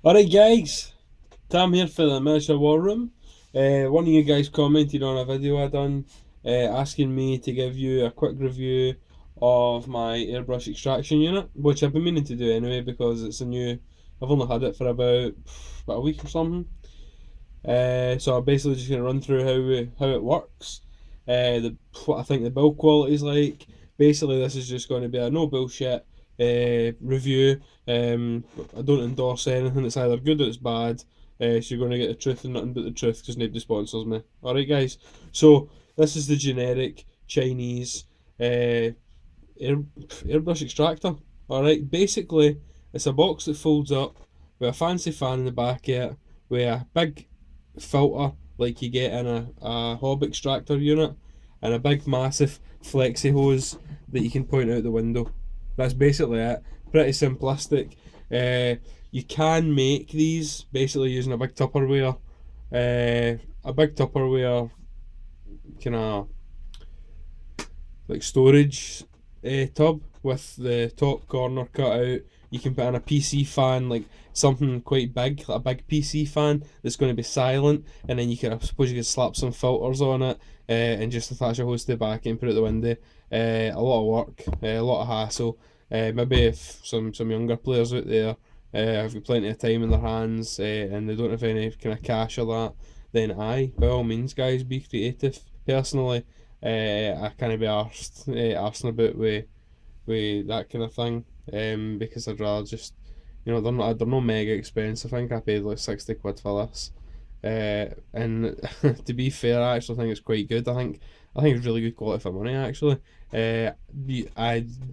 Alright guys, Tam here for the Miniature War Room. One of you guys commented on a video I done asking me to give you a quick review of my airbrush extraction unit, which I've been meaning to do anyway because it's a new, I've only had it for about a week or something. So I'm basically just going to run through how it works, what I think the build quality is like. Basically, this is just going to be a no bullshit review. I don't endorse anything that's either good or it's bad. So you're going to get the truth and nothing but the truth because nobody sponsors me. Alright, guys. So this is the generic Chinese airbrush extractor. Alright, basically, it's a box that folds up with a fancy fan in the back of it, with a big filter like you get in a hob extractor unit, and a big massive flexi hose that you can point out the window. That's basically it. Pretty simplistic. You can make these basically using a big Tupperware, kind of like storage tub with the top corner cut out. You can put in a PC fan, like something quite big, like a big PC fan that's going to be silent, and then I suppose you could slap some filters on it and just attach a hose to the back and put it out the window. A lot of work, a lot of hassle. Maybe if some younger players out there have got plenty of time in their hands and they don't have any kind of cash or that, then aye, by all means, guys, be creative. Personally, I can't be arsing about with that kind of thing, because I'd rather just, they're not mega expensive. I think I paid like 60 quid for this, and to be fair, I actually think it's quite good. I think it's really good quality for money actually. I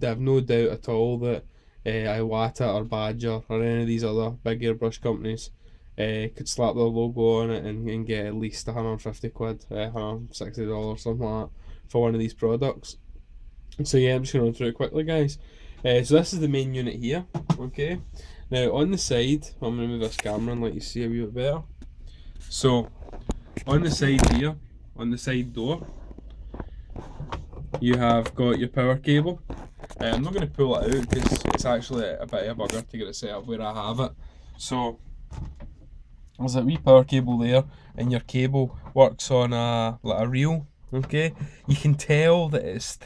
have no doubt at all that Iwata or Badger or any of these other big airbrush companies could slap their logo on it and get at least 150 quid, $160, something like that, for one of these products. So yeah, I'm just going to run through it quickly, guys. So this is the main unit here, okay? Now on the side, I'm going to move this camera and let you see a wee bit better. So on the side here, on the side door, you have got your power cable. I'm not going to pull it out because it's actually a bit of a bugger to get it set up where I have it. So there's a wee power cable there, and your cable works on like a reel. Okay, you can tell that it's,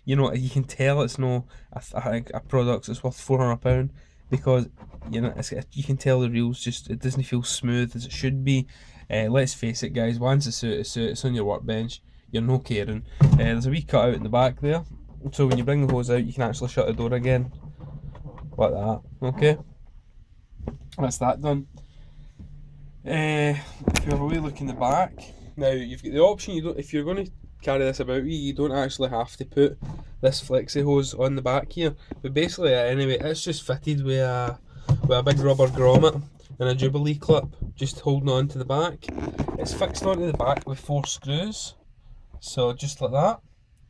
you can tell it's no a product that's worth £400 because you can tell the reels it doesn't feel smooth as it should be. Let's face it, guys. Once it's on your workbench, you're no caring. There's a wee cut out in the back there, so when you bring the hose out, you can actually shut the door again, like that. Okay, that's that done. If you have a wee look in the back, now you've got the option. If you're going to carry this about you don't actually have to put this flexi hose on the back here. But basically, anyway, it's just fitted with a big rubber grommet and a Jubilee clip, just holding on to the back. It's fixed onto the back with 4 screws, so just like that.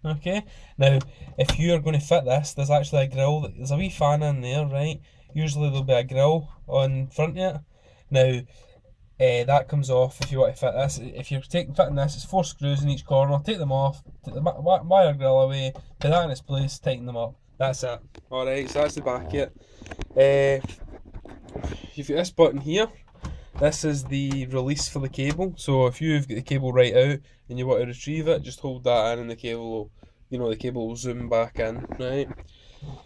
Okay. Now, if you're going to fit this, there's actually a grill. There's a wee fan in there, right? Usually there'll be a grill on front of it. Now, that comes off if you want to fit this. If you're fitting this, it's 4 screws in each corner. Take them off, take the wire grill away, put that in its place, tighten them up. That's it. Alright, so that's the back of it. You've got this button here. This is the release for the cable. So if you've got the cable right out and you want to retrieve it, just hold that in and the cable will zoom back in, right?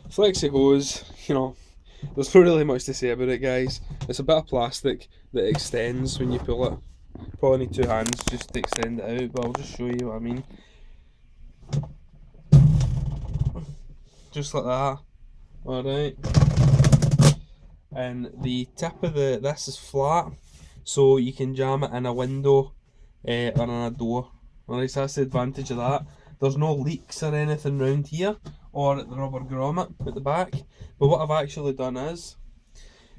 Flexi hose, there's not really much to say about it, guys. It's a bit of plastic that extends when you pull it. Probably need 2 hands just to extend it out, but I'll just show you what I mean. Just like that. Alright. And the tip of this is flat, so you can jam it in a window or in a door. Alright, so that's the advantage of that. There's no leaks or anything round here, or at the rubber grommet at the back. But what I've actually done is,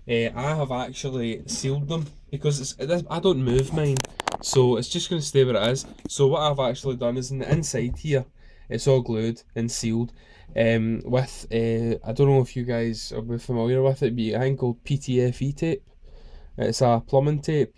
I have actually sealed them because I don't move mine, so it's just going to stay where it is. So what I've actually done is in the inside here, it's all glued and sealed with I don't know if you guys are familiar with it, but I think called PTFE tape. It's a plumbing tape.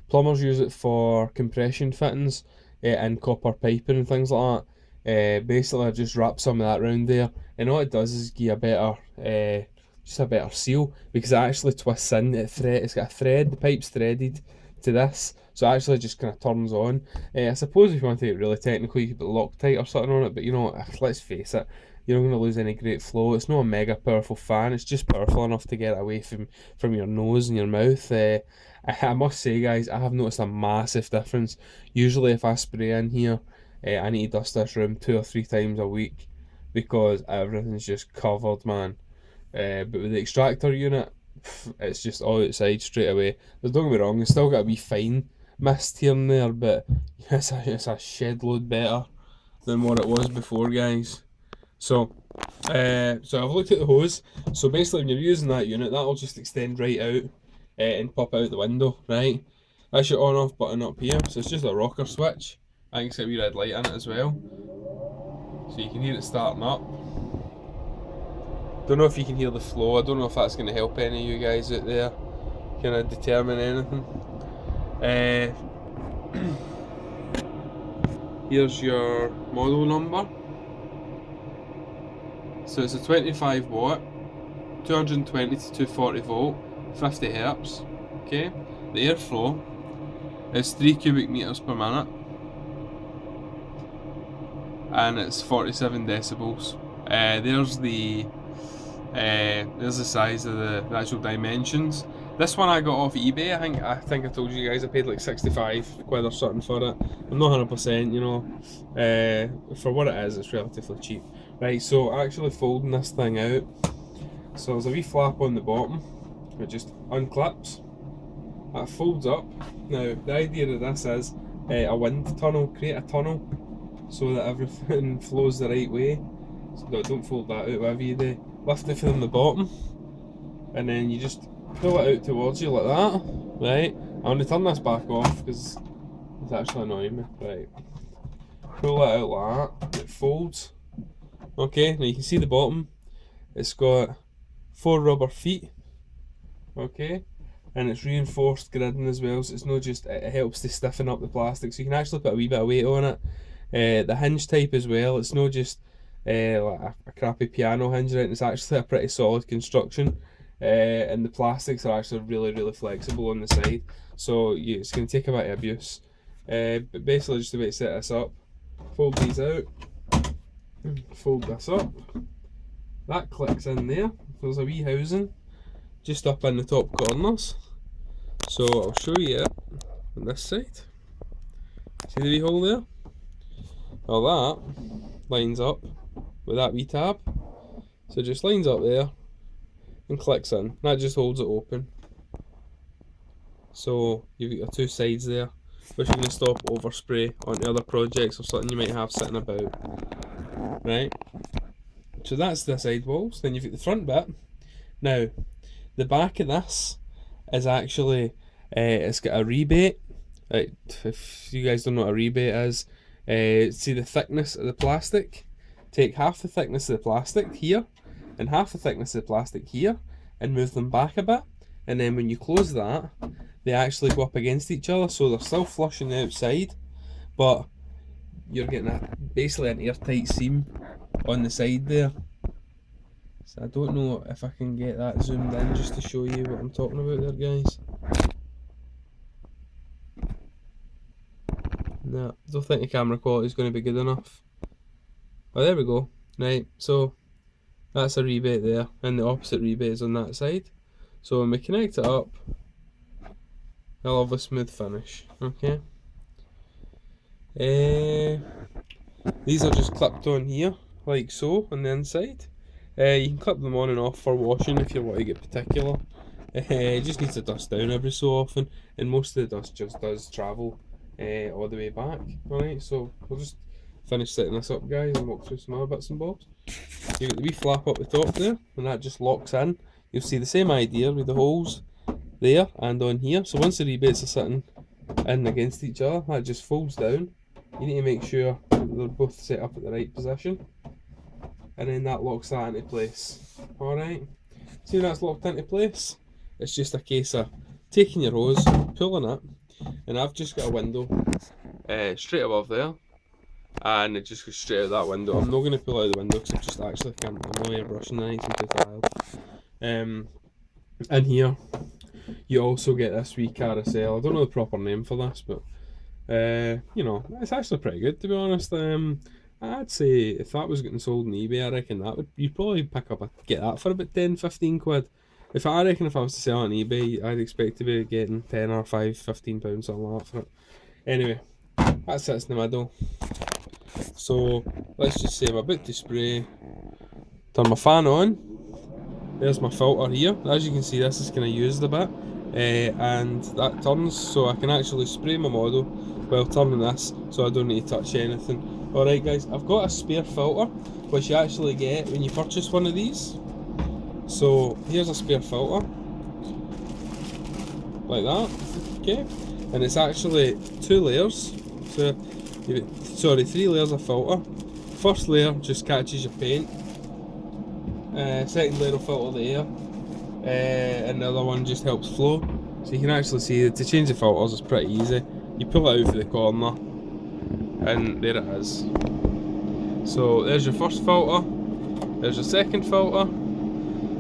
Plumbers use it for compression fittings and copper piping and things like that. Basically, I just wrap some of that around there, and all it does is give you a better just a better seal, because it actually twists in, it's got a thread, the pipe's threaded to this, so it actually just kind of turns on. I suppose if you want to get really technical, you could put Loctite or something on it, but you know, let's face it, you're not going to lose any great flow. It's not a mega powerful fan, it's just powerful enough to get it away from your nose and your mouth. I must say, guys, I have noticed a massive difference. Usually if I spray in here, I need to dust this room 2 or 3 times a week, because everything's just covered, man. But with the extractor unit, it's just all outside straight away. Don't get me wrong, it's still got a wee fine mist here and there, but it's a shed load better than what it was before, guys. So I've looked at the hose. So basically, when you're using that unit, that'll just extend right out and pop out the window, right? That's your on-off button up here. So it's just a rocker switch. I can see a wee red light in it as well, so you can hear it starting up. Don't know if you can hear the flow. I don't know if that's going to help any of you guys out there kind of determine anything. Here's your model number. So it's a 25 watt, 220 to 240 volt, 50 hertz. Okay, the airflow is 3 cubic meters per minute, and it's 47 decibels. There's the size of the actual dimensions. This one I got off eBay. I think I told you guys I paid like 65 quid or something for it. I'm not 100%, you know. For what it is, it's relatively cheap. Right, so actually folding this thing out. So there's a wee flap on the bottom. It just unclips. That folds up. Now the idea of this is a wind tunnel. Create a tunnel so that everything flows the right way. So don't fold that out whatever you do. Lift it from the bottom, and then you just pull it out towards you like that, right? I'm going to turn this back off because it's actually annoying me. Right, pull it out like that, it folds. Okay, now you can see the bottom, it's got 4 rubber feet, okay, and it's reinforced gridding as well, so it's not just, it helps to stiffen up the plastic, so you can actually put a wee bit of weight on it. The hinge type as well, it's not just like a crappy piano hinge, right? It's actually a pretty solid construction, and the plastics are actually really flexible on the side, so it's going to take a bit of abuse. But basically, just the way to set this up, fold these out, fold this up, that clicks in there. There's a wee housing just up in the top corners, so I'll show you it on this side. See the wee hole there? Well, that lines up with that wee tab, so it just lines up there and clicks in. That just holds it open, so you've got your 2 sides there, which you're going to stop overspray onto other projects or something you might have sitting about, right? So that's the side walls. Then you've got the front bit. Now the back of this is actually it's got a rebate. Right, if you guys don't know what a rebate is, see the thickness of the plastic. Take half the thickness of the plastic here and half the thickness of the plastic here and move them back a bit, and then when you close that, they actually go up against each other, so they're still flush on the outside, but you're getting basically an airtight seam on the side there. So I don't know if I can get that zoomed in just to show you what I'm talking about there, guys. No, I don't think the camera quality is going to be good enough. Oh, there we go. Right, so that's a rebate there, and the opposite rebate is on that side. So when we connect it up, I'll have a smooth finish. Okay. These are just clipped on here, like so, on the inside. You can clip them on and off for washing if you want to get particular. It just needs to dust down every so often, and most of the dust just does travel all the way back. Alright, so we'll just finish setting this up, guys, and walk through some other bits and bobs. You've got the wee flap up the top there, and that just locks in. You'll see the same idea with the holes there and on here. So once the rebates are sitting in against each other, that just folds down. You need to make sure that they're both set up at the right position, and then that locks that into place. Alright, see when that's locked into place, it's just a case of taking your hose, pulling it, and I've just got a window straight above there, and it just goes straight out that window. I'm not going to pull out the window because I just actually can't, I'm not airbrushing that, it's too tired. In here, you also get this wee carousel. I don't know the proper name for this, but you know, it's actually pretty good, to be honest. I'd say if that was getting sold on eBay, I reckon that would, you'd probably get that for about 10-15 quid. I reckon if I was to sell it on eBay, I'd expect to be getting 10 or 15 pounds, something like that for it. Anyway, that sits in the middle. So let's just say I'm about to spray. Turn my fan on. There's my filter here. As you can see, this is kind of used a bit, and that turns so I can actually spray my model while turning this, so I don't need to touch anything. Alright guys, I've got a spare filter which you actually get when you purchase one of these. So here's a spare filter, like that, okay, and it's actually 2 layers, so sorry, 3 layers of filter. First layer just catches your paint, second layer will filter the air, and the other one just helps flow. So you can actually see that to change the filters is pretty easy. You pull it out of the corner and there it is. So there's your first filter, there's your second filter,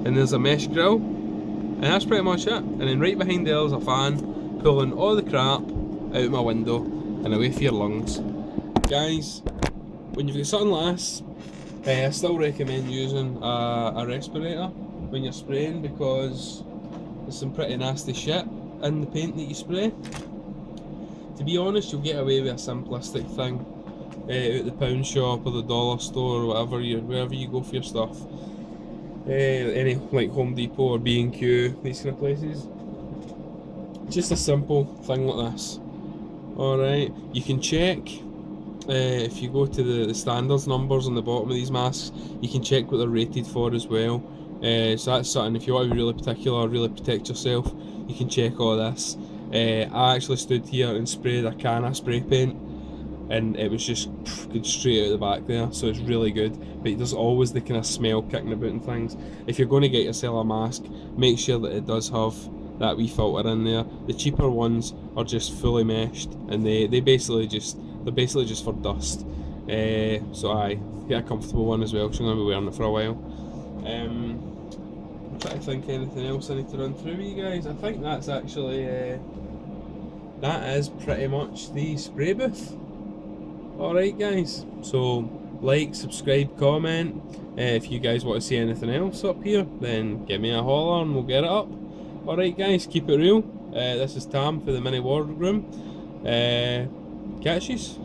and there's a mesh grill, and that's pretty much it. And then right behind there is a fan pulling all the crap out of my window and away for your lungs. Guys, when you've got something like this, I still recommend using a respirator when you're spraying, because there's some pretty nasty shit in the paint that you spray. To be honest, you'll get away with a simplistic thing at the pound shop or the dollar store or wherever you go for your stuff. Any like Home Depot or B&Q, these kind of places. Just a simple thing like this. Alright, you can check. If you go to the standards numbers on the bottom of these masks, you can check what they're rated for as well. So that's something, if you want to be really particular, really protect yourself, you can check all this. I actually stood here and sprayed a can of spray paint, and it was just good straight out the back there, so it's really good. But there's always the kind of smell kicking about and things. If you're going to get yourself a mask, make sure that it does have that wee filter in there. The cheaper ones are just fully meshed, and they're basically just for dust. So get a comfortable one as well, because I'm going to be wearing it for a while. I'm trying to think anything else I need to run through with you guys. I think that's actually that is pretty much the spray booth. Alright guys, so like, subscribe, comment. If you guys want to see anything else up here, then give me a holler and we'll get it up. Alright guys, keep it real. This is Tam for the mini wardroom. Catch yous.